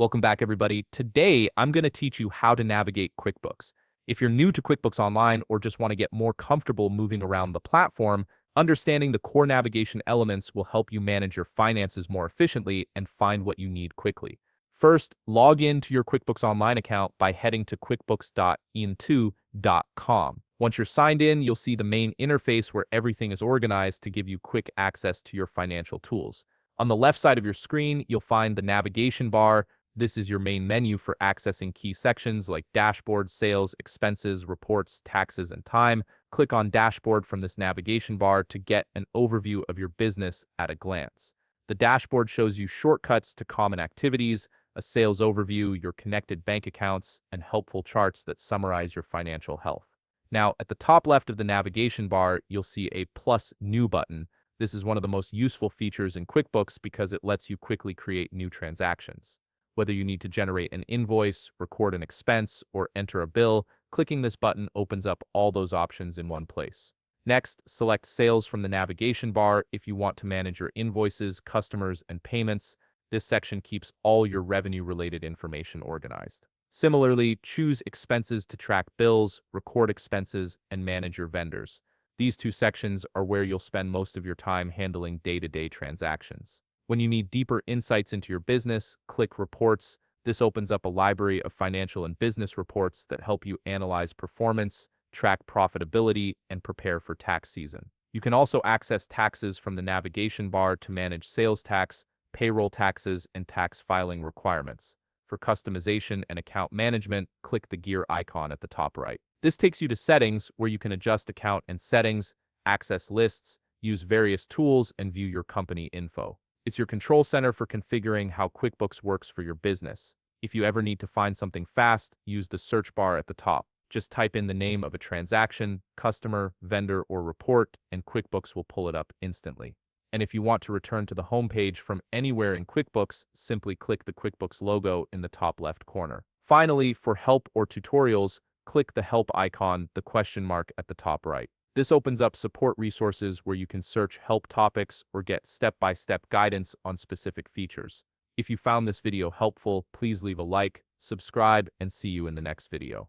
Welcome back, everybody. Today, I'm going to teach you how to navigate QuickBooks. If you're new to QuickBooks Online or just want to get more comfortable moving around the platform, understanding the core navigation elements will help you manage your finances more efficiently and find what you need quickly. First, log in to your QuickBooks Online account by heading to quickbooks.into.com. Once you're signed in, you'll see the main interface where everything is organized to give you quick access to your financial tools. On the left side of your screen, you'll find the navigation bar. This is your main menu for accessing key sections like dashboard, sales, expenses, reports, taxes, and time. Click on Dashboard from this navigation bar to get an overview of your business at a glance. The dashboard shows you shortcuts to common activities, a sales overview, your connected bank accounts, and helpful charts that summarize your financial health. Now, at the top left of the navigation bar, you'll see a plus new button. This is one of the most useful features in QuickBooks because it lets you quickly create new transactions. Whether you need to generate an invoice, record an expense, or enter a bill, clicking this button opens up all those options in one place. Next, select Sales from the navigation bar if you want to manage your invoices, customers, and payments. This section keeps all your revenue-related information organized. Similarly, choose Expenses to track bills, record expenses, and manage your vendors. These two sections are where you'll spend most of your time handling day-to-day transactions. When you need deeper insights into your business, click Reports. This opens up a library of financial and business reports that help you analyze performance, track profitability, and prepare for tax season. You can also access taxes from the navigation bar to manage sales tax, payroll taxes, and tax filing requirements. For customization and account management, click the gear icon at the top right. This takes you to Settings, where you can adjust account and settings, access lists, use various tools, and view your company info. It's your control center for configuring how QuickBooks works for your business. If you ever need to find something fast, use the search bar at the top. Just type in the name of a transaction, customer, vendor, or report, and QuickBooks will pull it up instantly. And if you want to return to the home page from anywhere in QuickBooks, simply click the QuickBooks logo in the top left corner. Finally, for help or tutorials, click the help icon, the question mark at the top right. This opens up support resources where you can search help topics or get step-by-step guidance on specific features. If you found this video helpful, please leave a like, subscribe, and see you in the next video.